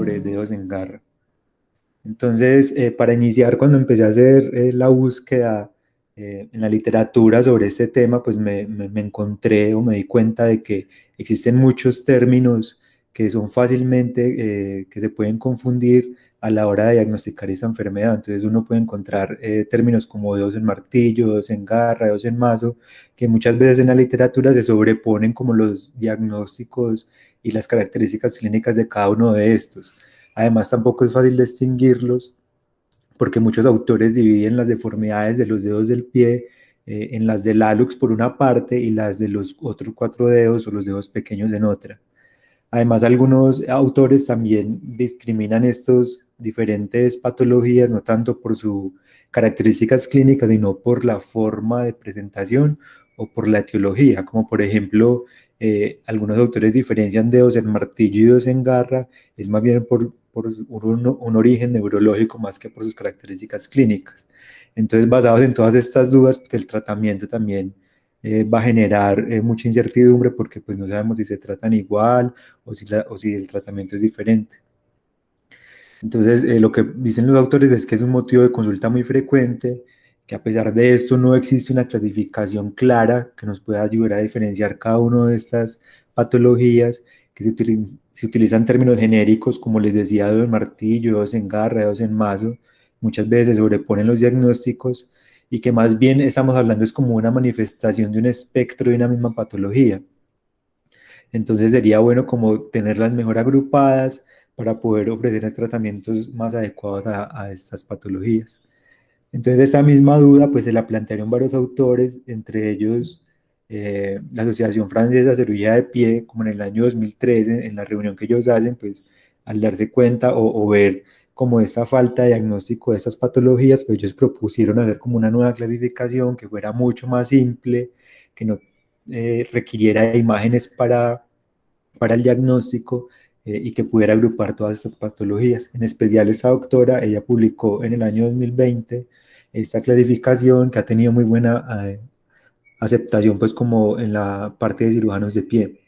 sobre dedos en garra. Entonces, para iniciar, cuando empecé a hacer la búsqueda en la literatura sobre este tema, pues me encontré o me di cuenta de que existen muchos términos que son fácilmente, que se pueden confundir a la hora de diagnosticar esta enfermedad. Entonces uno puede encontrar términos como dedos en martillo, dedos en garra, dedos en mazo, que muchas veces en la literatura se sobreponen como los diagnósticos y las características clínicas de cada uno de estos. Además, tampoco es fácil distinguirlos porque muchos autores dividen las deformidades de los dedos del pie en las del hallux por una parte y las de los otros cuatro dedos o los dedos pequeños en otra. Además, algunos autores también discriminan estas diferentes patologías no tanto por sus características clínicas, sino por la forma de presentación o por la etiología, como por ejemplo, algunos autores diferencian dedos en martillo y dedos en garra, es más bien por un origen neurológico más que por sus características clínicas. Entonces, basados en todas estas dudas, pues, el tratamiento también va a generar mucha incertidumbre porque pues no sabemos si se tratan igual o si el tratamiento es diferente. Entonces, lo que dicen los autores es que es un motivo de consulta muy frecuente, que a pesar de esto no existe una clasificación clara que nos pueda ayudar a diferenciar cada una de estas patologías, que se utilizan términos genéricos, como les decía, dedo en martillo, dedos en garra, dedos en mazo, muchas veces se sobreponen los diagnósticos, y que más bien estamos hablando es como una manifestación de un espectro de una misma patología. Entonces sería bueno como tenerlas mejor agrupadas para poder ofrecer tratamientos más adecuados a estas patologías. Entonces esta misma duda pues se la plantearon varios autores, entre ellos la Asociación Francesa de Cirugía de Pie, como en el año 2013, en la reunión que ellos hacen, pues al darse cuenta o ver como esta falta de diagnóstico de estas patologías, pues ellos propusieron hacer como una nueva clasificación que fuera mucho más simple, que no requiriera imágenes para el diagnóstico y que pudiera agrupar todas estas patologías. En especial esta doctora, ella publicó en el año 2020 esta clasificación que ha tenido muy buena aceptación pues como en la parte de cirujanos de pie.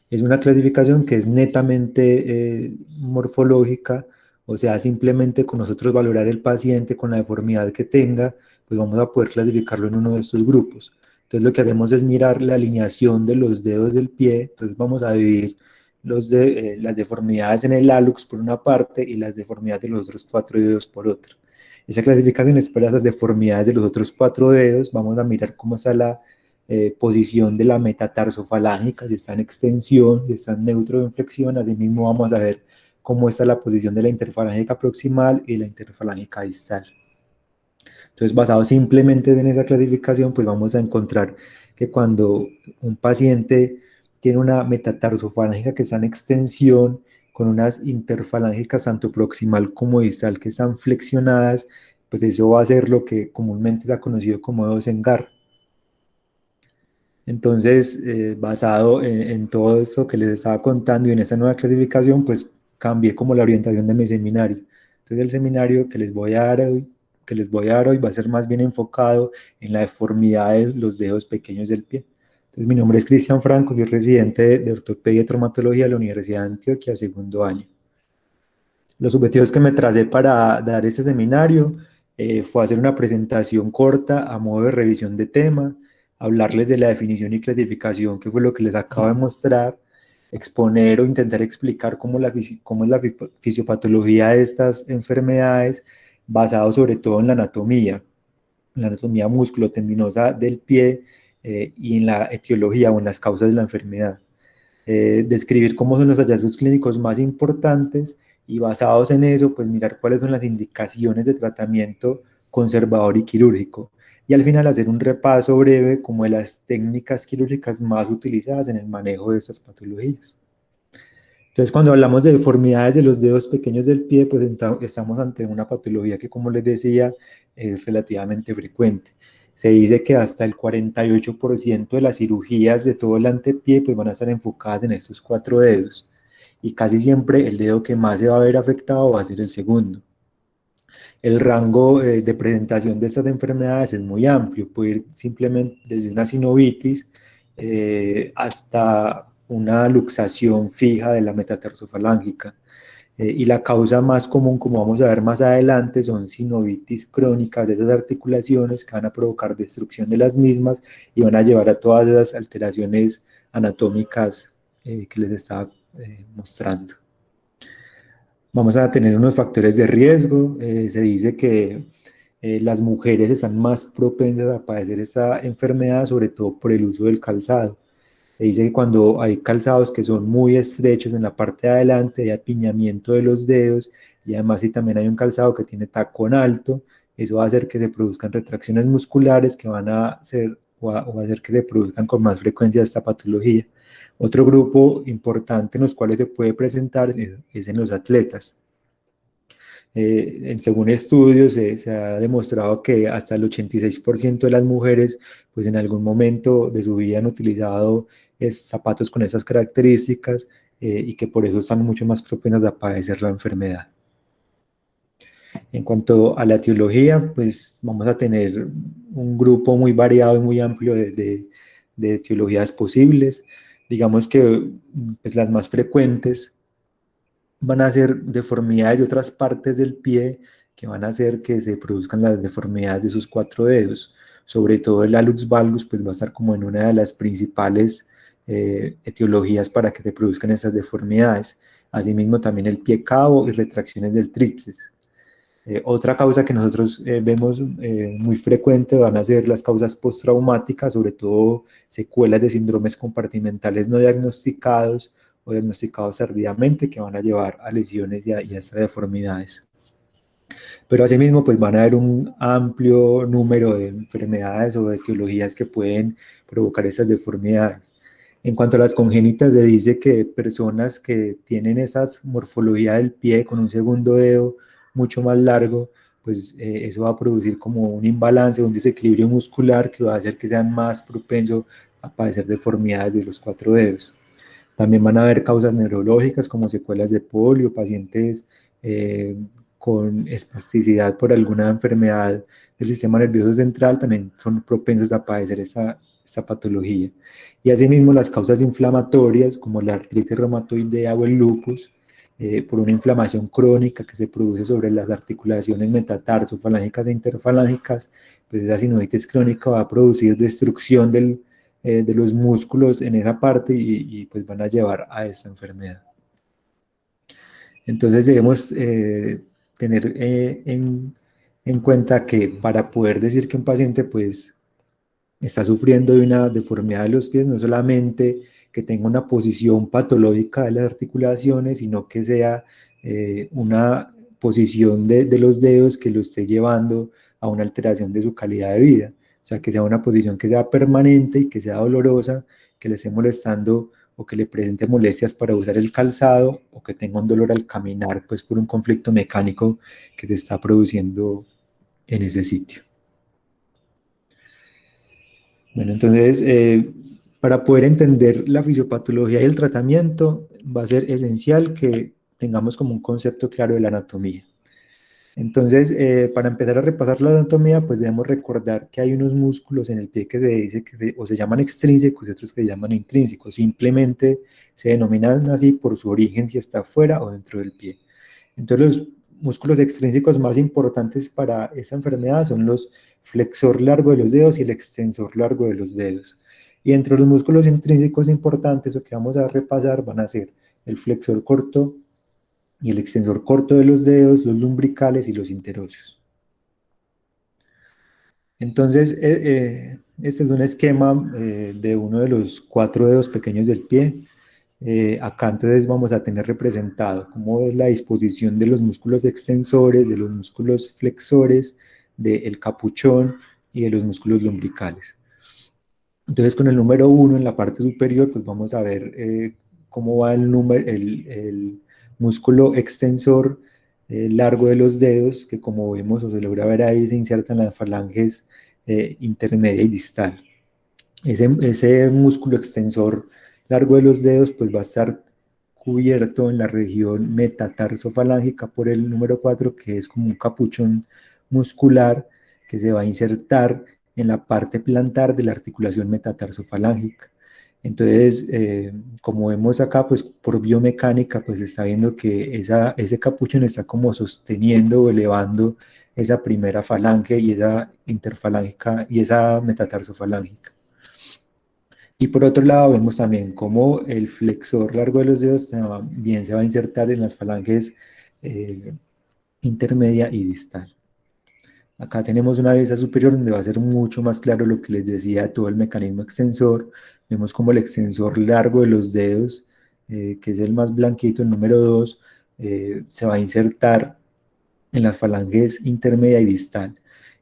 Es una clasificación que es netamente morfológica, o sea, simplemente con nosotros valorar el paciente con la deformidad que tenga, pues vamos a poder clasificarlo en uno de estos grupos. Entonces lo que hacemos es mirar la alineación de los dedos del pie, entonces vamos a dividir las deformidades en el hallux por una parte y las deformidades de los otros cuatro dedos por otra. Esa clasificación es para esas deformidades de los otros cuatro dedos, vamos a mirar cómo está la posición de la metatarsofalágica, si está en extensión, si está en neutro en flexión. Asimismo vamos a ver cómo está la posición de la interfalángica proximal y la interfalángica distal. Entonces, basado simplemente en esa clasificación, pues vamos a encontrar que cuando un paciente tiene una metatarsofalágica que está en extensión, con unas interfalángicas tanto proximal como distal que están flexionadas, pues eso va a ser lo que comúnmente se ha conocido como dedos en garra. Entonces, basado en todo esto que les estaba contando y en esta nueva clasificación, pues cambié como la orientación de mi seminario. Entonces, el seminario que les voy a dar hoy va a ser más bien enfocado en la deformidad de los dedos pequeños del pie. Entonces, mi nombre es Cristian Franco, soy residente de ortopedia y traumatología de la Universidad de Antioquia, segundo año. Los objetivos que me tracé para dar este seminario fue hacer una presentación corta a modo de revisión de tema, hablarles de la definición y clasificación, que fue lo que les acabo de mostrar, exponer o intentar explicar cómo es la fisiopatología de estas enfermedades, basado sobre todo en la anatomía musculotendinosa del pie y en la etiología o en las causas de la enfermedad. Describir cómo son los hallazgos clínicos más importantes y basados en eso, pues mirar cuáles son las indicaciones de tratamiento conservador y quirúrgico. Y al final hacer un repaso breve como de las técnicas quirúrgicas más utilizadas en el manejo de estas patologías. Entonces, cuando hablamos de deformidades de los dedos pequeños del pie, pues estamos ante una patología que, como les decía, es relativamente frecuente. Se dice que hasta el 48% de las cirugías de todo el antepié pues van a estar enfocadas en estos cuatro dedos. Y casi siempre el dedo que más se va a ver afectado va a ser el segundo. El rango de presentación de estas enfermedades es muy amplio, puede ir simplemente desde una sinovitis hasta una luxación fija de la metatarsofalágica. Y la causa más común, como vamos a ver más adelante, son sinovitis crónicas de esas articulaciones que van a provocar destrucción de las mismas y van a llevar a todas esas alteraciones anatómicas que les estaba mostrando. Vamos a tener unos factores de riesgo. Se dice que las mujeres están más propensas a padecer esta enfermedad, sobre todo por el uso del calzado. Se dice que cuando hay calzados que son muy estrechos en la parte de adelante, hay apiñamiento de los dedos, y además si también hay un calzado que tiene tacón alto, eso va a hacer que se produzcan retracciones musculares que van a hacer o a hacer que se produzcan con más frecuencia esta patología. Otro grupo importante en los cuales se puede presentar es en los atletas. Según estudios, se ha demostrado que hasta el 86% de las mujeres, pues en algún momento de su vida han utilizado zapatos con esas características y que por eso están mucho más propensas a padecer la enfermedad. En cuanto a la etiología, pues vamos a tener un grupo muy variado y muy amplio de etiologías posibles. Digamos que pues, las más frecuentes van a ser deformidades de otras partes del pie que van a hacer que se produzcan las deformidades de sus 4 dedos. Sobre todo el hallux valgus pues va a estar como en una de las principales etiologías para que se produzcan esas deformidades. Asimismo también el pie cabo y retracciones del tríceps. Otra causa que nosotros vemos muy frecuente van a ser las causas postraumáticas, sobre todo secuelas de síndromes compartimentales no diagnosticados o diagnosticados tardíamente que van a llevar a lesiones y a estas deformidades. Pero asimismo, pues van a haber un amplio número de enfermedades o de etiologías que pueden provocar esas deformidades. En cuanto a las congénitas, se dice que personas que tienen esa morfología del pie con un segundo dedo mucho más largo, pues eso va a producir como un imbalance, un desequilibrio muscular que va a hacer que sean más propensos a padecer deformidades de los 4 dedos. También van a haber causas neurológicas como secuelas de polio, pacientes con espasticidad por alguna enfermedad del sistema nervioso central también son propensos a padecer esta patología. Y asimismo las causas inflamatorias como la artritis reumatoidea o el lupus, por una inflamación crónica que se produce sobre las articulaciones metatarsofalángicas e interfalángicas, pues esa sinovitis crónica va a producir destrucción de los músculos en esa parte y pues van a llevar a esta enfermedad. Entonces debemos tener en cuenta que para poder decir que un paciente pues está sufriendo de una deformidad de los pies, no solamente que tenga una posición patológica de las articulaciones, sino que sea una posición de los dedos que lo esté llevando a una alteración de su calidad de vida. O sea, que sea una posición que sea permanente y que sea dolorosa, que le esté molestando o que le presente molestias para usar el calzado o que tenga un dolor al caminar, pues por un conflicto mecánico que se está produciendo en ese sitio. Bueno, entonces, para poder entender la fisiopatología y el tratamiento, va a ser esencial que tengamos como un concepto claro de la anatomía. Entonces, para empezar a repasar la anatomía, pues debemos recordar que hay unos músculos en el pie que se dice que o se llaman extrínsecos y otros que se llaman intrínsecos. Simplemente se denominan así por su origen, si está fuera o dentro del pie. Entonces, los músculos extrínsecos más importantes para esa enfermedad son los flexor largo de los dedos y el extensor largo de los dedos. Y entre los músculos intrínsecos importantes, o que vamos a repasar, van a ser el flexor corto y el extensor corto de los dedos, los lumbricales y los interóseos. Entonces, este es un esquema de uno de los 4 dedos pequeños del pie. Acá entonces vamos a tener representado cómo es la disposición de los músculos extensores, de los músculos flexores, del capuchón y de los músculos lumbricales. Entonces con el número 1 en la parte superior, pues vamos a ver cómo va el músculo extensor largo de los dedos, que como vemos o se logra ver ahí, se insertan las falanges intermedia y distal. Ese músculo extensor largo de los dedos pues va a estar cubierto en la región metatarsofalángica por el número 4, que es como un capuchón muscular que se va a insertar en la parte plantar de la articulación metatarsofalángica. Entonces, como vemos acá, pues por biomecánica, pues se está viendo que ese capuchón está como sosteniendo o elevando esa primera falange y esa interfalángica y esa metatarsofalangica. Y por otro lado, vemos también cómo el flexor largo de los dedos también se va a insertar en las falanges eh, intermedia y distal. Acá tenemos una vista superior donde va a ser mucho más claro lo que les decía de todo el mecanismo extensor. Vemos como el extensor largo de los dedos, que es el más blanquito, el número 2, se va a insertar en las falanges intermedia y distal.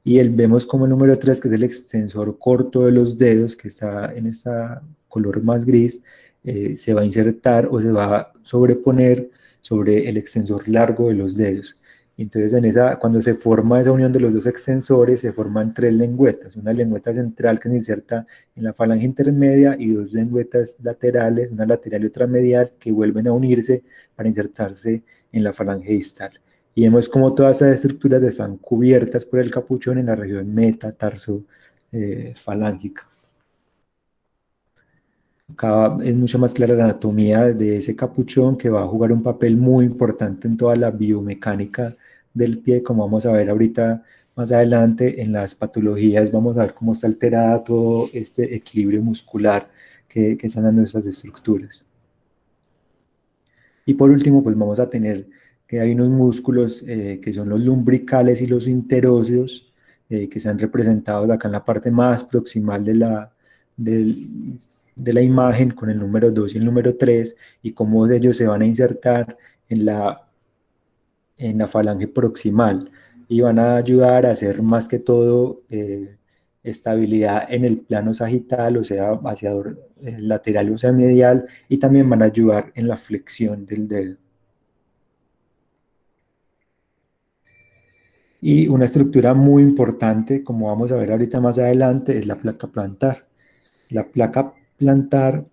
Y vemos como el número 3, que es el extensor corto de los dedos, que está en este color más gris, se va a insertar o se va a sobreponer sobre el extensor largo de los dedos. Entonces, cuando se forma esa unión de los dos extensores, se forman tres lengüetas. Una lengüeta central que se inserta en la falange intermedia y dos lengüetas laterales, una lateral y otra medial, que vuelven a unirse para insertarse en la falange distal. Y vemos como todas esas estructuras están cubiertas por el capuchón en la región metatarso falángica. Acá es mucho más clara la anatomía de ese capuchón, que va a jugar un papel muy importante en toda la biomecánica del pie, como vamos a ver ahorita más adelante en las patologías. Vamos a ver cómo está alterada todo este equilibrio muscular que están dando esas estructuras. Y por último, pues vamos a tener que hay unos músculos que son los lumbricales y los interóseos, que están representados acá en la parte más proximal de la imagen, con el número 2 y el número 3, y cómo ellos se van a insertar en la falange proximal y van a ayudar a hacer más que todo estabilidad en el plano sagital, o sea, hacia lateral o sea medial, y también van a ayudar en la flexión del dedo. Y una estructura muy importante, como vamos a ver ahorita más adelante, es la placa plantar. La placa plantar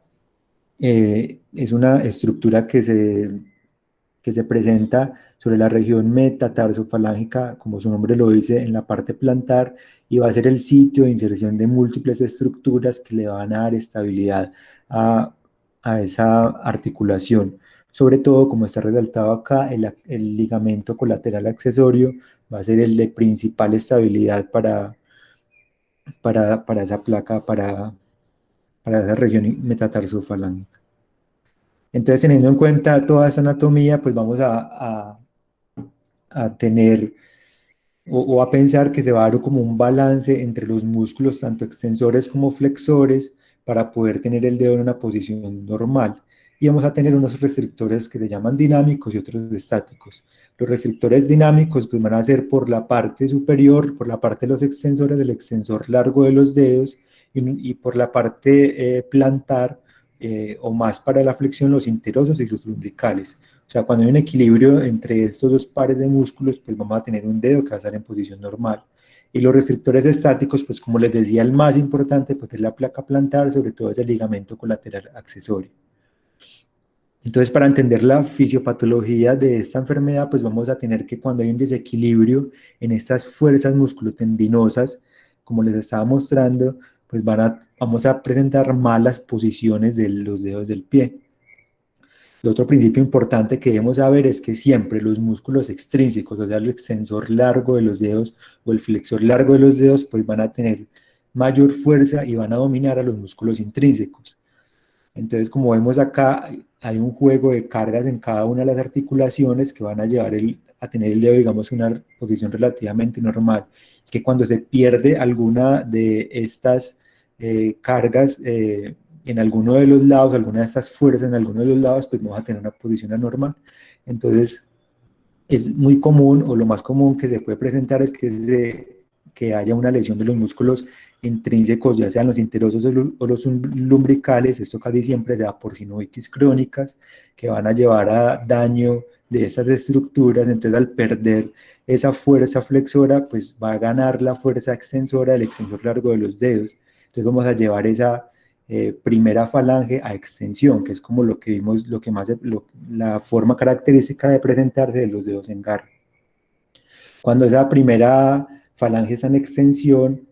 es una estructura que se presenta sobre la región metatarsofalangica, como su nombre lo dice, en la parte plantar, y va a ser el sitio de inserción de múltiples estructuras que le van a dar estabilidad a, a esa articulación. Sobre todo, como está resaltado acá, el ligamento colateral accesorio va a ser el de principal estabilidad para esa placa, para esa región metatarsofalangica. Entonces, teniendo en cuenta toda esa anatomía, pues vamos a tener o a pensar que se va a dar como un balance entre los músculos, tanto extensores como flexores, para poder tener el dedo en una posición normal. Y vamos a tener unos restrictores que se llaman dinámicos y otros estáticos. Los restrictores dinámicos pues, van a ser por la parte superior, por la parte de los extensores, del extensor largo de los dedos, y por la parte plantar, o más para la flexión, los interosos y los lumbricales. O sea, cuando hay un equilibrio entre estos dos pares de músculos, pues vamos a tener un dedo que va a estar en posición normal. Y los restrictores estáticos, pues como les decía, el más importante pues es la placa plantar, sobre todo es el ligamento colateral accesorio. Entonces, para entender la fisiopatología de esta enfermedad, pues vamos a tener que cuando hay un desequilibrio en estas fuerzas musculotendinosas, como les estaba mostrando, pues vamos a presentar malas posiciones de los dedos del pie. El otro principio importante que debemos saber es que siempre los músculos extrínsecos, o sea, el extensor largo de los dedos o el flexor largo de los dedos, pues van a tener mayor fuerza y van a dominar a los músculos intrínsecos. Entonces, como vemos acá, hay un juego de cargas en cada una de las articulaciones que van a llevar a tener el dedo, digamos, en una posición relativamente normal. Que cuando se pierde alguna de estas cargas en alguno de los lados, alguna de estas fuerzas en alguno de los lados, pues vamos a tener una posición anormal. Entonces, es muy común, o lo más común que se puede presentar es que haya una lesión de los músculos intrínsecos, ya sean los interosos o los lumbricales. Esto casi siempre se da por sinovitis crónicas, que van a llevar a daño de esas estructuras. Entonces, al perder esa fuerza flexora, pues va a ganar la fuerza extensora del extensor largo de los dedos. Entonces, vamos a llevar esa primera falange a extensión, que es como lo que vimos, lo que más, la forma característica de presentarse de los dedos en garra. Cuando esa primera falange está en extensión,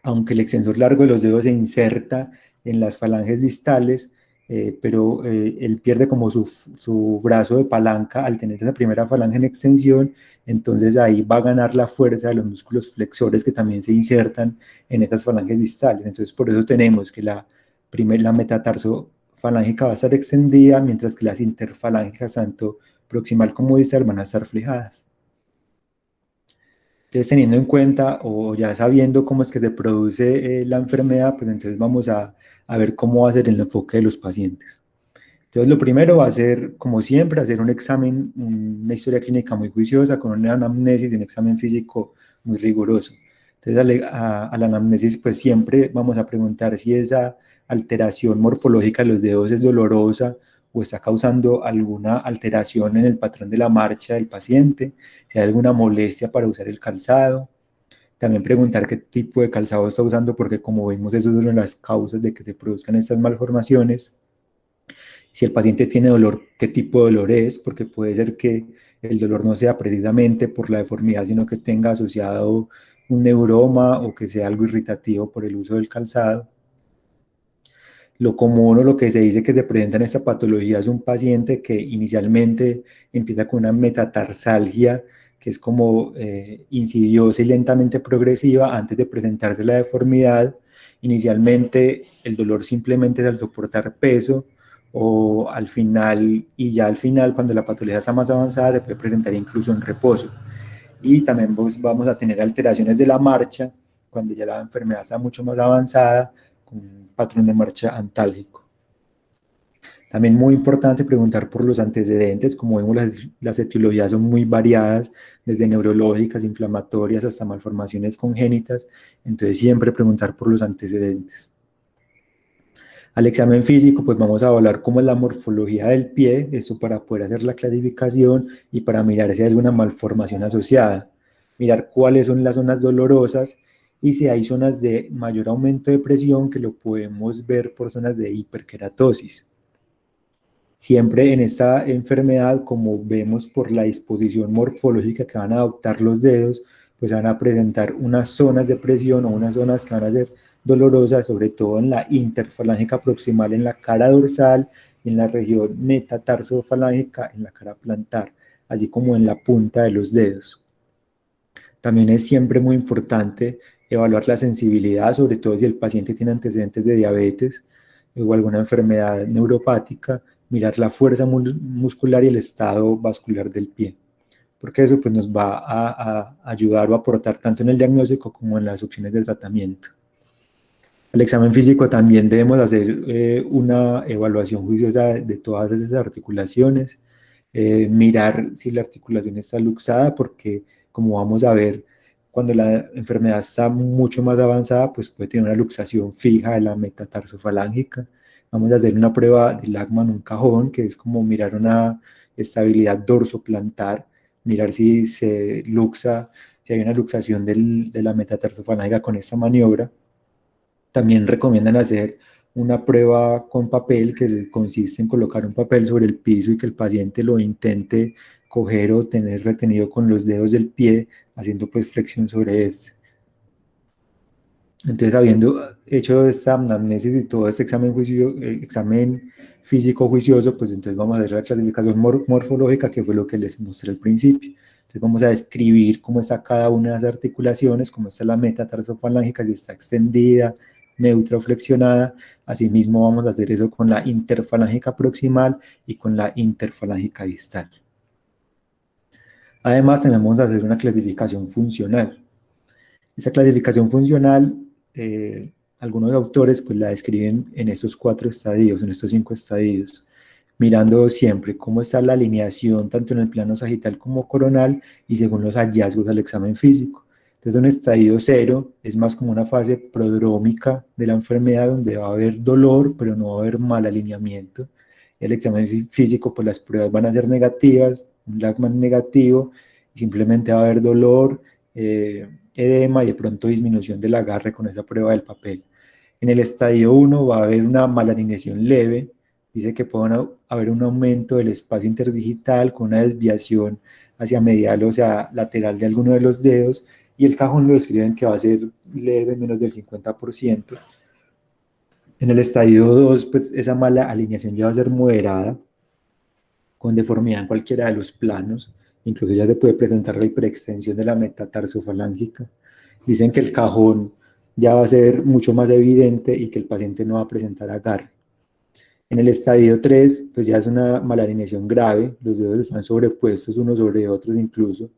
aunque el extensor largo de los dedos se inserta en las falanges distales, pero él pierde como su brazo de palanca al tener esa primera falange en extensión, entonces ahí va a ganar la fuerza de los músculos flexores que también se insertan en esas falanges distales. Entonces por eso tenemos que la metatarsofalángea va a estar extendida, mientras que las interfalángicas, tanto proximal como distal, van a estar flejadas. Entonces, teniendo en cuenta o ya sabiendo cómo es que se produce la enfermedad, pues entonces vamos a ver cómo va a ser el enfoque de los pacientes. Entonces, lo primero va a ser, como siempre, hacer un examen, una historia clínica muy juiciosa, con una anamnesis y un examen físico muy riguroso. Entonces, a la anamnesis, pues siempre vamos a preguntar si esa alteración morfológica de los dedos es dolorosa o está causando alguna alteración en el patrón de la marcha del paciente, si hay alguna molestia para usar el calzado. También preguntar qué tipo de calzado está usando, porque como vimos, eso es una de las causas de que se produzcan estas malformaciones. Si el paciente tiene dolor, qué tipo de dolor es, porque puede ser que el dolor no sea precisamente por la deformidad, sino que tenga asociado un neuroma o que sea algo irritativo por el uso del calzado. Lo común o lo que se dice que se presenta en esta patología es un paciente que inicialmente empieza con una metatarsalgia, que es como insidiosa y lentamente progresiva antes de presentarse la deformidad. Inicialmente el dolor simplemente es al soportar peso, o al final, y ya al final, cuando la patología está más avanzada, se puede presentar incluso en reposo. Y también vamos a tener alteraciones de la marcha cuando ya la enfermedad está mucho más avanzada, con un patrón de marcha antálgico. También muy importante preguntar por los antecedentes. Como vemos, las etiologías son muy variadas, desde neurológicas, inflamatorias, hasta malformaciones congénitas. Entonces siempre preguntar por los antecedentes. Al examen físico, pues vamos a evaluar cómo es la morfología del pie, esto para poder hacer la clasificación y para mirar si hay alguna malformación asociada, mirar cuáles son las zonas dolorosas y si hay zonas de mayor aumento de presión, que lo podemos ver por zonas de hiperkeratosis. Siempre en esta enfermedad, como vemos por la disposición morfológica que van a adoptar los dedos, pues van a presentar unas zonas de presión o unas zonas que van a ser dolorosas, sobre todo en la interfalángica proximal, en la cara dorsal, y en la región metatarsofalángica, en la cara plantar, así como en la punta de los dedos. También es siempre muy importante evaluar la sensibilidad, sobre todo si el paciente tiene antecedentes de diabetes o alguna enfermedad neuropática, mirar la fuerza muscular y el estado vascular del pie, porque eso pues, nos va a ayudar o aportar tanto en el diagnóstico como en las opciones de tratamiento. El examen físico también debemos hacer una evaluación juiciosa de todas esas articulaciones, mirar si la articulación está luxada, porque como vamos a ver, cuando la enfermedad está mucho más avanzada, pues puede tener una luxación fija de la metatarsofalángica. Vamos a hacer una prueba de Lachman, un cajón, que es como mirar una estabilidad dorsoplantar, mirar si se luxa, si hay una luxación de la metatarsofalángica con esta maniobra. También recomiendan hacer una prueba con papel, que consiste en colocar un papel sobre el piso y que el paciente lo intente coger o tener retenido con los dedos del pie, haciendo pues flexión sobre este. Entonces, habiendo hecho esta anamnesis y todo este examen físico juicioso, pues entonces vamos a hacer la clasificación morfológica, que fue lo que les mostré al principio. Entonces vamos a describir cómo está cada una de las articulaciones, cómo está la metatarsofalángica, si está extendida, neutra o flexionada. Asimismo vamos a hacer eso con la interfalángica proximal y con la interfalángica distal. Además, también vamos a hacer una clasificación funcional. Esa clasificación funcional, algunos autores pues la describen en estos 4 estadios, en estos 5 estadios, mirando siempre cómo está la alineación tanto en el plano sagital como coronal y según los hallazgos al examen físico. Entonces, un estadio 0 es más como una fase prodrómica de la enfermedad, donde va a haber dolor, pero no va a haber mal alineamiento. El examen físico, pues las pruebas van a ser negativas, un Lachman negativo, y simplemente va a haber dolor, edema y de pronto disminución del agarre con esa prueba del papel. En el estadio 1 va a haber una malalineación leve, dice que puede haber un aumento del espacio interdigital con una desviación hacia medial o sea lateral de alguno de los dedos, y el cajón lo describen que va a ser leve, menos del 50%. En el estadio 2, pues esa mala alineación ya va a ser moderada, con deformidad en cualquiera de los planos, incluso ya se puede presentar la hiperextensión de la metatarsofalángica. Dicen que el cajón ya va a ser mucho más evidente y que el paciente no va a presentar agarre. En el estadio 3, pues ya es una malalineación grave, los dedos están sobrepuestos unos sobre otros incluso,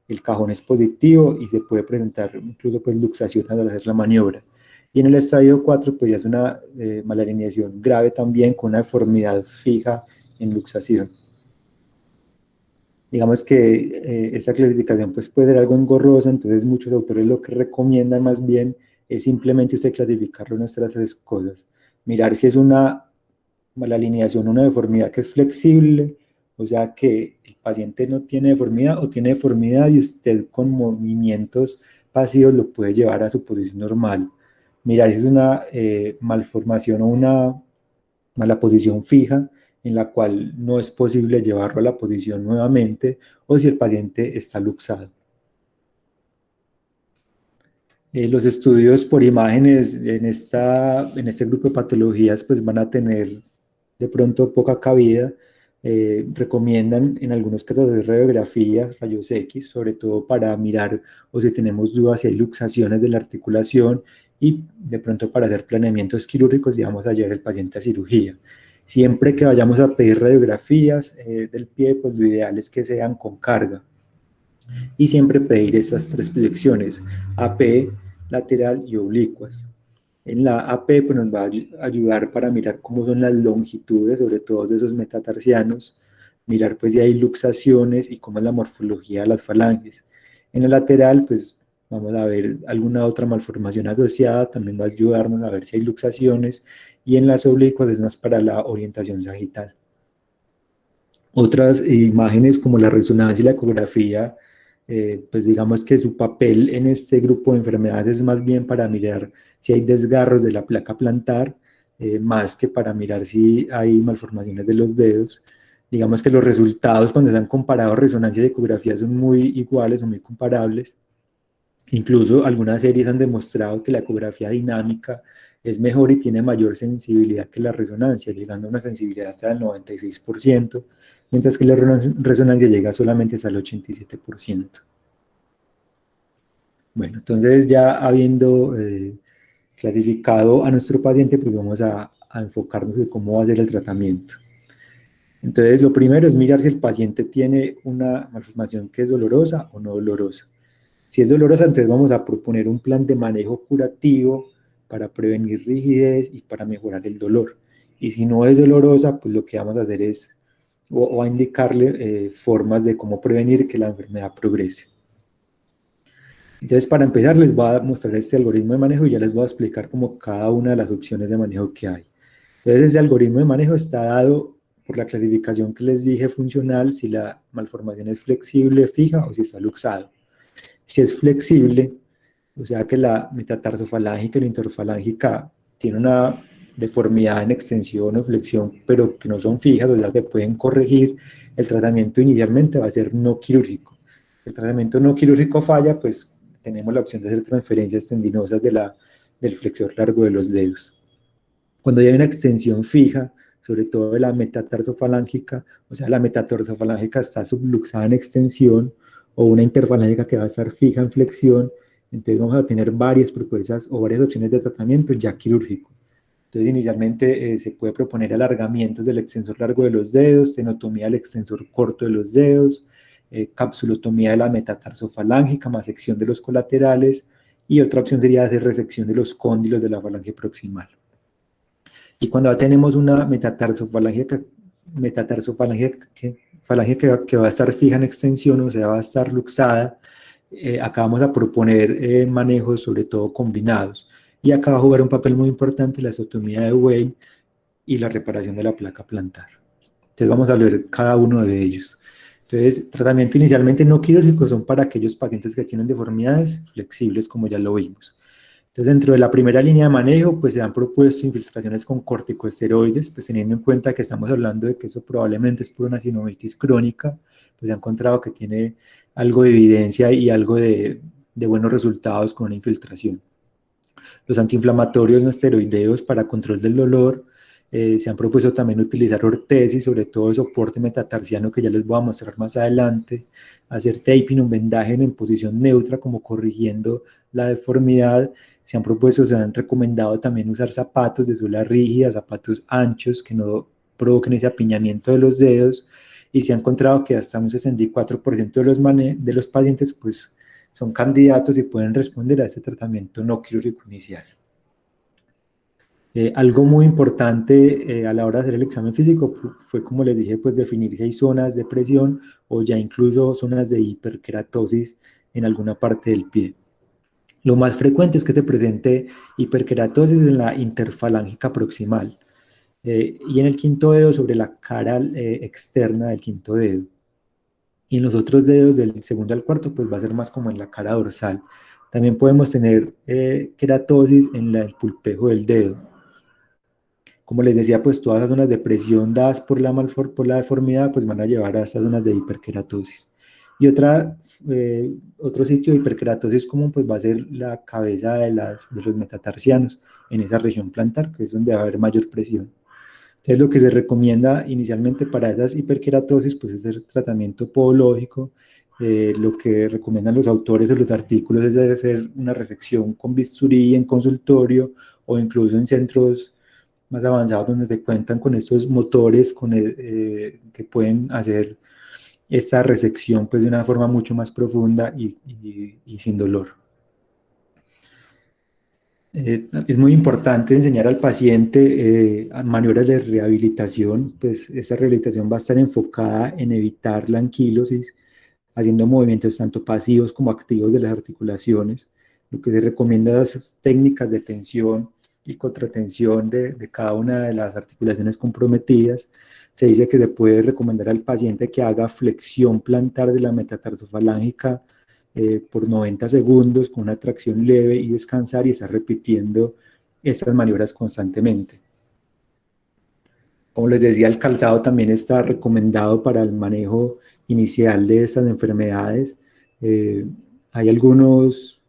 el cajón es positivo y se puede presentar incluso pues luxación al hacer la maniobra. Y en el estadio 4, pues ya es una malalineación grave también con una deformidad fija en luxación. Digamos que esta clasificación pues puede ser algo engorrosa, entonces muchos autores lo que recomiendan más bien es simplemente usted clasificarlo en estas tres cosas. Mirar si es una mala alineación, una deformidad que es flexible, o sea que el paciente no tiene deformidad o tiene deformidad y usted con movimientos pasivos lo puede llevar a su posición normal. Mirar si es una malformación o una mala posición fija en la cual no es posible llevarlo a la posición nuevamente o si el paciente está luxado. Los estudios por imágenes en este grupo de patologías pues van a tener de pronto poca cabida. Recomiendan en algunos casos hacer radiografías, rayos X, sobre todo para mirar o si tenemos dudas si hay luxaciones de la articulación y de pronto para hacer planeamientos quirúrgicos y vamos a llevar al paciente a cirugía. Siempre que vayamos a pedir radiografías del pie, pues lo ideal es que sean con carga y siempre pedir esas tres proyecciones, AP, lateral y oblicuas. En la AP pues nos va a ayudar para mirar cómo son las longitudes, sobre todo de esos metatarsianos, mirar pues si hay luxaciones y cómo es la morfología de las falanges. En la lateral pues vamos a ver alguna otra malformación asociada, también va a ayudarnos a ver si hay luxaciones, y en las oblicuas es más para la orientación sagital. Otras imágenes como la resonancia y la ecografía, pues digamos que su papel en este grupo de enfermedades es más bien para mirar si hay desgarros de la placa plantar, más que para mirar si hay malformaciones de los dedos. Digamos que los resultados cuando se han comparado resonancia y ecografía son muy iguales o muy comparables. Incluso algunas series han demostrado que la ecografía dinámica es mejor y tiene mayor sensibilidad que la resonancia, llegando a una sensibilidad hasta el 96%, mientras que la resonancia llega solamente hasta el 87%. Bueno, entonces ya habiendo clasificado a nuestro paciente, pues vamos a enfocarnos en cómo va a ser el tratamiento. Entonces, lo primero es mirar si el paciente tiene una malformación que es dolorosa o no dolorosa. Si es dolorosa, entonces vamos a proponer un plan de manejo curativo para prevenir rigidez y para mejorar el dolor. Y si no es dolorosa, pues lo que vamos a hacer es, o a indicarle formas de cómo prevenir que la enfermedad progrese. Entonces, para empezar, les voy a mostrar este algoritmo de manejo y ya les voy a explicar como cada una de las opciones de manejo que hay. Entonces, ese algoritmo de manejo está dado por la clasificación que les dije funcional, si la malformación es flexible, fija o si está luxado. Si es flexible, o sea que la metatarsofalángica y la interfalángica tiene una deformidad en extensión o flexión, pero que no son fijas, o sea que pueden corregir, el tratamiento inicialmente va a ser no quirúrgico. El tratamiento no quirúrgico falla, pues tenemos la opción de hacer transferencias tendinosas del flexor largo de los dedos. Cuando hay una extensión fija, sobre todo de la metatarsofalángica, o sea, la metatarsofalángica está subluxada en extensión, o una interfalángica que va a estar fija en flexión, entonces vamos a tener varias propuestas o varias opciones de tratamiento ya quirúrgico. Entonces, inicialmente se puede proponer alargamientos del extensor largo de los dedos, tenotomía del extensor corto de los dedos, capsulotomía de la metatarsofalángica, más sección de los colaterales, y otra opción sería hacer resección de los cóndilos de la falange proximal. Y cuando tenemos una metatarsofalagia que va a estar fija en extensión, o sea, va a estar luxada, acá vamos a proponer manejos sobre todo combinados. Y acá va a jugar un papel muy importante la esotomía de Weil y la reparación de la placa plantar. Entonces vamos a ver cada uno de ellos. Entonces, tratamiento inicialmente no quirúrgico son para aquellos pacientes que tienen deformidades flexibles, como ya lo vimos. Entonces, dentro de la primera línea de manejo, pues se han propuesto infiltraciones con corticosteroides, pues teniendo en cuenta que estamos hablando de que eso probablemente es por una sinovitis crónica, pues se ha encontrado que tiene algo de evidencia y algo de buenos resultados con una infiltración. Los antiinflamatorios no esteroideos para control del dolor. Se han propuesto también utilizar ortesis, sobre todo el soporte metatarsiano que ya les voy a mostrar más adelante, hacer taping, un vendaje en posición neutra como corrigiendo la deformidad. Se han propuesto, se han recomendado también usar zapatos de suela rígida, zapatos anchos que no provoquen ese apiñamiento de los dedos, y se ha encontrado que hasta un 64% de los pacientes pues son candidatos y pueden responder a este tratamiento no quirúrgico inicial. Algo muy importante a la hora de hacer el examen físico fue, como les dije, pues definir si hay zonas de presión o ya incluso zonas de hiperkeratosis en alguna parte del pie. Lo más frecuente es que se presente hiperkeratosis en la interfalángica proximal y en el quinto dedo sobre la cara externa del quinto dedo. Y en los otros dedos del segundo al cuarto, pues va a ser más como en la cara dorsal. También podemos tener keratosis en el pulpejo del dedo. Como les decía, pues todas las zonas de presión dadas por la deformidad, pues van a llevar a estas zonas de hiperkeratosis. Y otro sitio de hiperkeratosis común, pues va a ser la cabeza de los metatarsianos, en esa región plantar, que es donde va a haber mayor presión. Entonces, lo que se recomienda inicialmente para esas hiperkeratosis, pues es el tratamiento podológico. Lo que recomiendan los autores de los artículos es hacer una resección con bisturí en consultorio o incluso en centros más avanzados donde se cuentan con estos motores que pueden hacer esta resección pues de una forma mucho más profunda y sin dolor. Es muy importante enseñar al paciente maniobras de rehabilitación, pues esa rehabilitación va a estar enfocada en evitar la anquilosis, haciendo movimientos tanto pasivos como activos de las articulaciones. Lo que se recomienda es técnicas de tensión y contratensión de cada una de las articulaciones comprometidas. Se dice que se puede recomendar al paciente que haga flexión plantar de la metatarsofalangica por 90 segundos con una tracción leve y descansar y estar repitiendo estas maniobras constantemente. Como les decía, el calzado también está recomendado para el manejo inicial de estas enfermedades. Hay algunos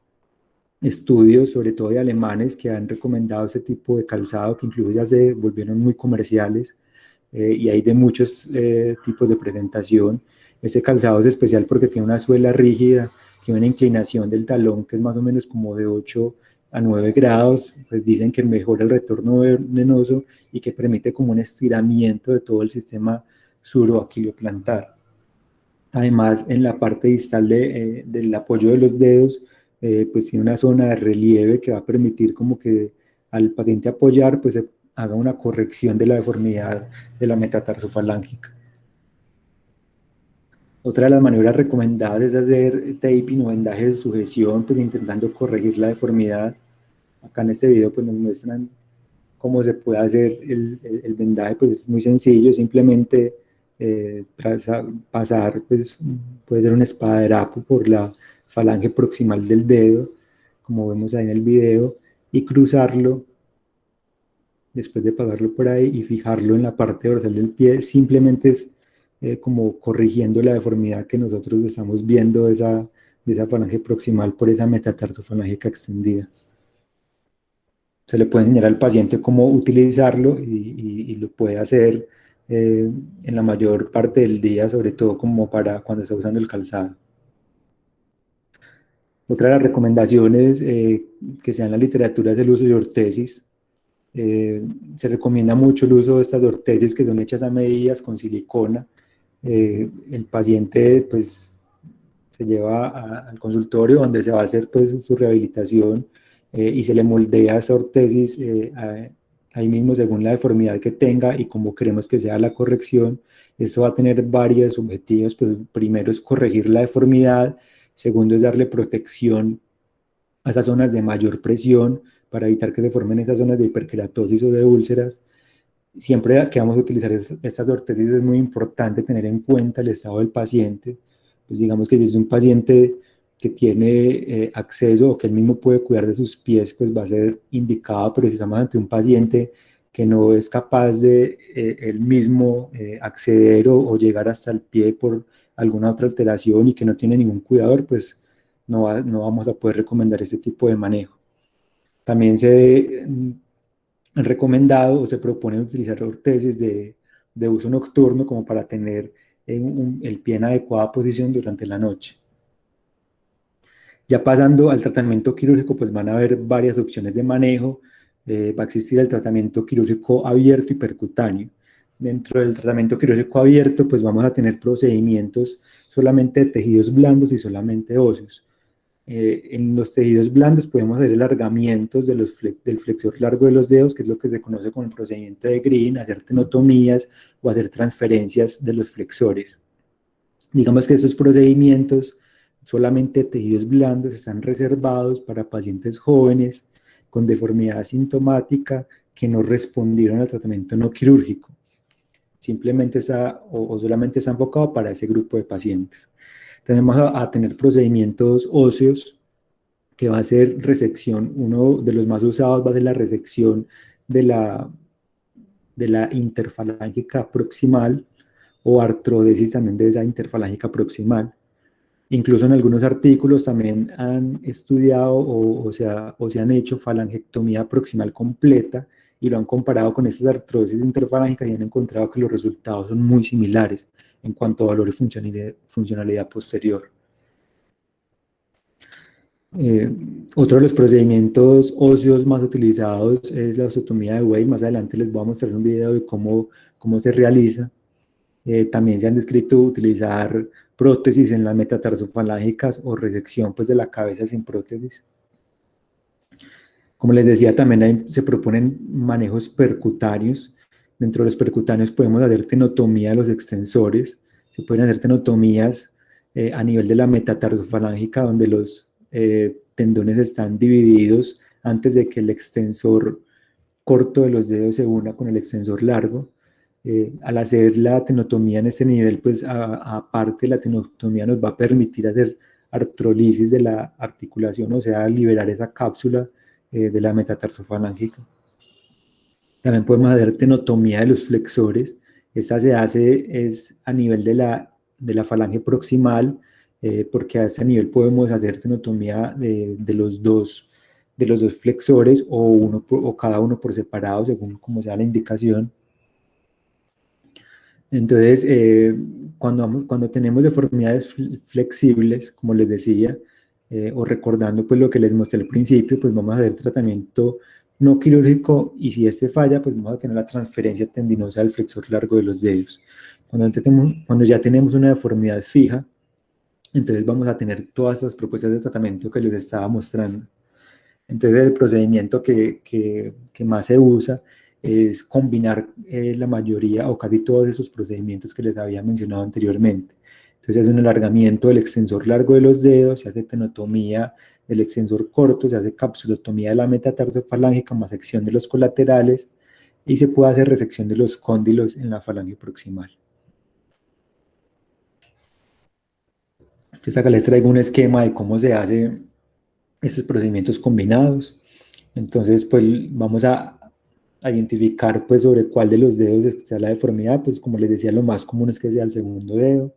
estudios, sobre todo de alemanes, que han recomendado este tipo de calzado, que incluso ya se volvieron muy comerciales, y hay de muchos tipos de presentación. Este calzado es especial porque tiene una suela rígida, tiene una inclinación del talón que es más o menos como de 8 a 9 grados, pues dicen que mejora el retorno venoso y que permite como un estiramiento de todo el sistema suroaquiloplantar. Además, en la parte distal del apoyo de los dedos, pues tiene una zona de relieve que va a permitir como que al paciente apoyar, pues se haga una corrección de la deformidad de la metatarsofalangica. Otra de las maniobras recomendadas es hacer taping o vendaje de sujeción, pues intentando corregir la deformidad. Acá en este video pues nos muestran cómo se puede hacer el vendaje, pues es muy sencillo, simplemente pasar, pues puede ser un espaderapo por la falange proximal del dedo, como vemos ahí en el video, y cruzarlo después de pasarlo por ahí y fijarlo en la parte dorsal del pie. Simplemente es como corrigiendo la deformidad que nosotros estamos viendo de esa falange proximal por esa metatarsofalangica extendida. Se le puede enseñar al paciente cómo utilizarlo y lo puede hacer en la mayor parte del día, sobre todo como para cuando está usando el calzado. Otra de las recomendaciones que se dan en la literatura es el uso de ortesis. Se recomienda mucho el uso de estas ortesis que son hechas a medidas con silicona. El paciente pues se lleva al consultorio donde se va a hacer pues su rehabilitación y se le moldea esa ortesis ahí mismo según la deformidad que tenga y como queremos que sea la corrección. Esto va a tener varios objetivos, pues primero es corregir la deformidad, segundo es darle protección a esas zonas de mayor presión para evitar que se formen esas zonas de hiperkeratosis o de úlceras. Siempre que vamos a utilizar estas ortesis es muy importante tener en cuenta el estado del paciente. Pues digamos que si es un paciente que tiene acceso o que él mismo puede cuidar de sus pies, pues va a ser indicado, pero si estamos ante un paciente que no es capaz de él mismo acceder o llegar hasta el pie por alguna otra alteración y que no tiene ningún cuidador, pues no vamos a poder recomendar este tipo de manejo. También se han recomendado o se propone utilizar ortesis de uso nocturno como para tener el pie en adecuada posición durante la noche. Ya pasando al tratamiento quirúrgico, pues van a haber varias opciones de manejo. Va a existir el tratamiento quirúrgico abierto y percutáneo. Dentro del tratamiento quirúrgico abierto, pues vamos a tener procedimientos solamente de tejidos blandos y solamente óseos. En los tejidos blandos podemos hacer alargamientos del flexor largo de los dedos, que es lo que se conoce como el procedimiento de Green, hacer tenotomías o hacer transferencias de los flexores. Digamos que estos procedimientos, solamente tejidos blandos, están reservados para pacientes jóvenes con deformidad asintomática que no respondieron al tratamiento no quirúrgico. Simplemente está o solamente está enfocado para ese grupo de pacientes. Tenemos a tener procedimientos óseos, que va a ser resección. Uno de los más usados va a ser la resección de la interfalángica proximal o artrodesis también de esa interfalángica proximal. Incluso en algunos artículos también han estudiado o se han hecho falangectomía proximal completa y lo han comparado con estas artrosis interfalángicas y han encontrado que los resultados son muy similares en cuanto a valor y funcionalidad posterior. Eh, Otro de los procedimientos óseos más utilizados es la osteotomía de Weil. Más adelante les voy a mostrar un video de cómo se realiza. También se han descrito utilizar prótesis en las metatarsofalángicas o resección pues, de la cabeza sin prótesis. Como les decía, también se proponen manejos percutáneos. Dentro de los percutáneos podemos hacer tenotomía de los extensores. Se pueden hacer tenotomías a nivel de la metatarsofalágica, donde los tendones están divididos antes de que el extensor corto de los dedos se una con el extensor largo. Al hacer la tenotomía en este nivel, pues aparte la tenotomía nos va a permitir hacer artrolisis de la articulación, o sea, liberar esa cápsula de la metatarsofalángicas. También podemos hacer tenotomía de los flexores. Esta se hace es a nivel de la falange proximal, porque a este nivel podemos hacer tenotomía de los dos flexores o cada uno por separado, según como sea la indicación. Entonces, cuando tenemos deformidades flexibles, como les decía, o recordando pues lo que les mostré al principio, pues vamos a hacer tratamiento no quirúrgico y si este falla, pues vamos a tener la transferencia tendinosa del flexor largo de los dedos. Cuando ya tenemos una deformidad fija, entonces vamos a tener todas esas propuestas de tratamiento que les estaba mostrando. Entonces el procedimiento que más se usa es combinar la mayoría o casi todos esos procedimientos que les había mencionado anteriormente. Entonces se hace un alargamiento del extensor largo de los dedos, se hace tenotomía del extensor corto, se hace capsulotomía de la metatarsofalágica más sección de los colaterales y se puede hacer resección de los cóndilos en la falange proximal. Entonces acá les traigo un esquema de cómo se hace estos procedimientos combinados. Entonces, pues vamos a identificar pues sobre cuál de los dedos está la deformidad. Pues como les decía, lo más común es que sea el segundo dedo.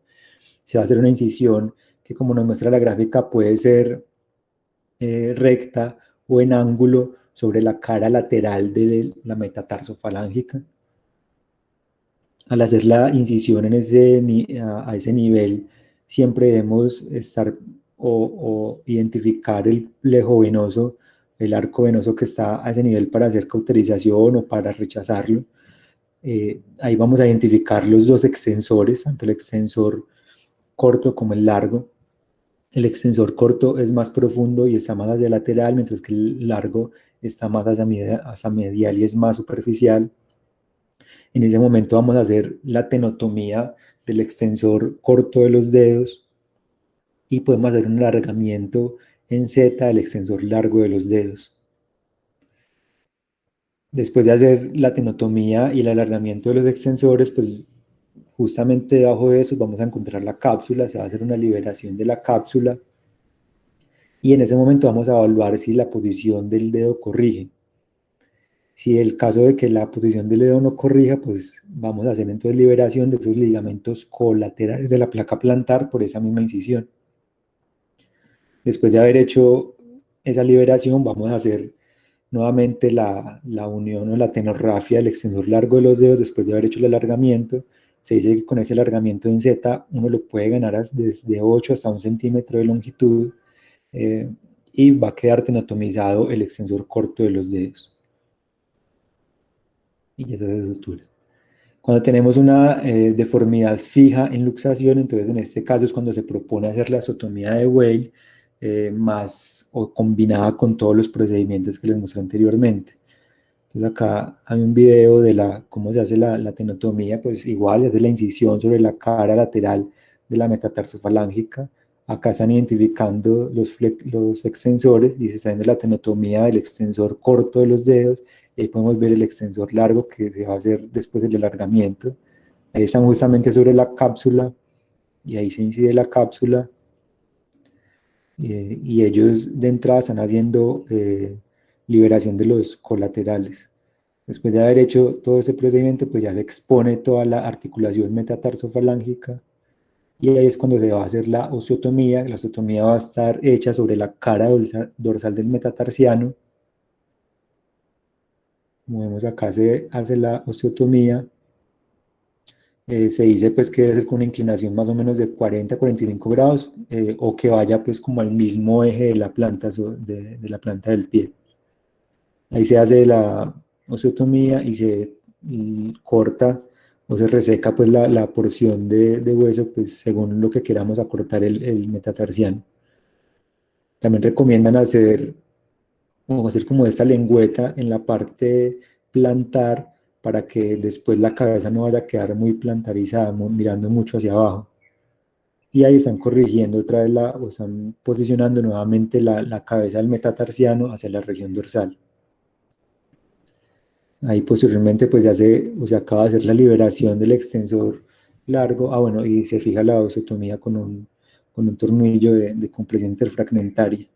Se va a hacer una incisión que, como nos muestra la gráfica, puede ser recta o en ángulo sobre la cara lateral de la metatarsofalágica. Al hacer la incisión a ese nivel, siempre debemos estar o identificar el plejo venoso, el arco venoso que está a ese nivel para hacer cauterización o para rechazarlo. Ahí vamos a identificar los dos extensores, tanto el extensor corto como el largo. El extensor corto es más profundo y está más hacia lateral, mientras que el largo está más hacia medial y es más superficial. En ese momento vamos a hacer la tenotomía del extensor corto de los dedos y podemos hacer un alargamiento en Z del extensor largo de los dedos. Después de hacer la tenotomía y el alargamiento de los extensores, pues justamente debajo de eso vamos a encontrar la cápsula, se va a hacer una liberación de la cápsula y en ese momento vamos a evaluar si la posición del dedo corrige. Si el caso de que la posición del dedo no corrija, pues vamos a hacer entonces liberación de esos ligamentos colaterales de la placa plantar por esa misma incisión. Después de haber hecho esa liberación, vamos a hacer nuevamente la unión o la tenorrafia del extensor largo de los dedos después de haber hecho el alargamiento. Se dice que con ese alargamiento en Z uno lo puede ganar desde 8 hasta 1 centímetro de longitud, eh, y va a quedar tenotomizado el extensor corto de los dedos. Y ya se sutura. Cuando tenemos una deformidad fija en luxación, entonces en este caso es cuando se propone hacer la osteotomía de Weil, más o combinada con todos los procedimientos que les mostré anteriormente. Entonces acá hay un video de cómo se hace la tenotomía, pues igual se hace la incisión sobre la cara lateral de la metatarsofalangica. Acá están identificando los extensores y se está haciendo la tenotomía del extensor corto de los dedos. Y ahí podemos ver el extensor largo que se va a hacer después del alargamiento. Ahí están justamente sobre la cápsula y ahí se incide la cápsula. Y ellos de entrada están haciendo liberación de los colaterales. Después de haber hecho todo ese procedimiento, pues ya se expone toda la articulación metatarsofalángica y ahí es cuando se va a hacer la osteotomía. La osteotomía va a estar hecha sobre la cara dorsal del metatarsiano. Como vemos acá se hace la osteotomía. Se dice pues que debe ser con una inclinación más o menos de 40 a 45 grados, o que vaya pues como al mismo eje de la planta, de la planta del pie. Ahí se hace la osteotomía y se corta o se reseca pues la porción de hueso pues según lo que queramos acortar el metatarsiano. También recomiendan hacer como esta lengüeta en la parte plantar para que después la cabeza no vaya a quedar muy plantarizada, mirando mucho hacia abajo. Y ahí están corrigiendo otra vez o están posicionando nuevamente la cabeza del metatarsiano hacia la región dorsal. Ahí posteriormente pues o se acaba de hacer la liberación del extensor largo, bueno, y se fija la osteotomía con un tornillo de compresión interfragmentaria.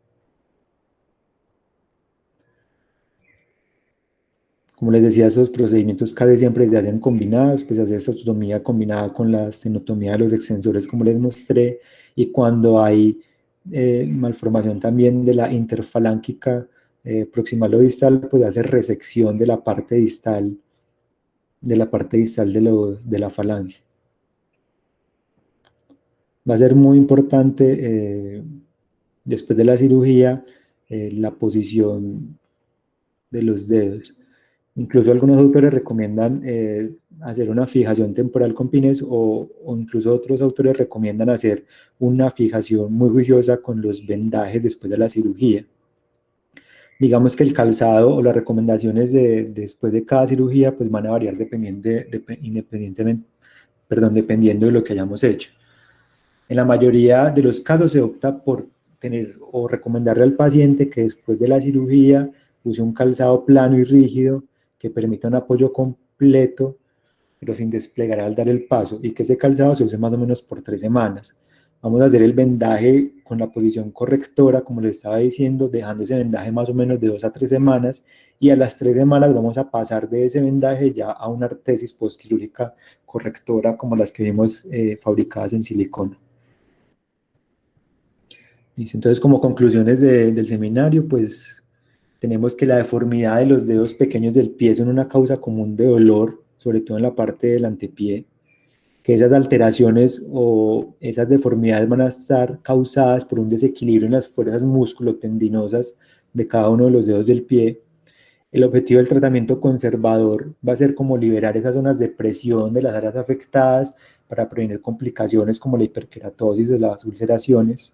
Como les decía, esos procedimientos casi siempre se hacen combinados, pues se hace esta osteotomía combinada con la estenotomía de los extensores, como les mostré, y cuando hay malformación también de la interfalángica proximal o distal, pues hace resección de la parte distal de la falange. Va a ser muy importante después de la cirugía la posición de los dedos. Incluso algunos autores recomiendan hacer una fijación temporal con pines o incluso otros autores recomiendan hacer una fijación muy juiciosa con los vendajes después de la cirugía. Digamos que el calzado o las recomendaciones después de cada cirugía pues van a variar dependiendo de lo que hayamos hecho. En la mayoría de los casos se opta por tener o recomendarle al paciente que después de la cirugía use un calzado plano y rígido que permita un apoyo completo, pero sin desplegar al dar el paso, y que ese calzado se use más o menos por 3 semanas. Vamos a hacer el vendaje con la posición correctora, como les estaba diciendo, dejando ese vendaje más o menos de 2 a 3 semanas, y a las 3 semanas vamos a pasar de ese vendaje ya a una artesis postquirúrgica correctora como las que vimos fabricadas en silicona. Entonces, como conclusiones del seminario, pues tenemos que la deformidad de los dedos pequeños del pie son una causa común de dolor, sobre todo en la parte del antepié, que esas alteraciones o esas deformidades van a estar causadas por un desequilibrio en las fuerzas músculo-tendinosas de cada uno de los dedos del pie. El objetivo del tratamiento conservador va a ser como liberar esas zonas de presión de las áreas afectadas para prevenir complicaciones como la hiperkeratosis o las ulceraciones.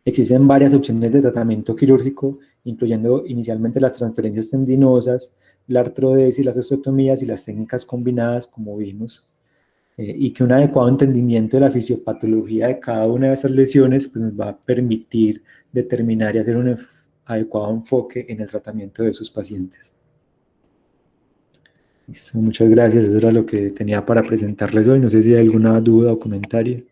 Existen varias opciones de tratamiento quirúrgico, incluyendo inicialmente las transferencias tendinosas, la artrodesis, las osteotomías y las técnicas combinadas, como vimos, y que un adecuado entendimiento de la fisiopatología de cada una de esas lesiones pues, nos va a permitir determinar y hacer un adecuado enfoque en el tratamiento de esos pacientes. Listo, muchas gracias, eso era lo que tenía para presentarles hoy. No sé si hay alguna duda o comentario.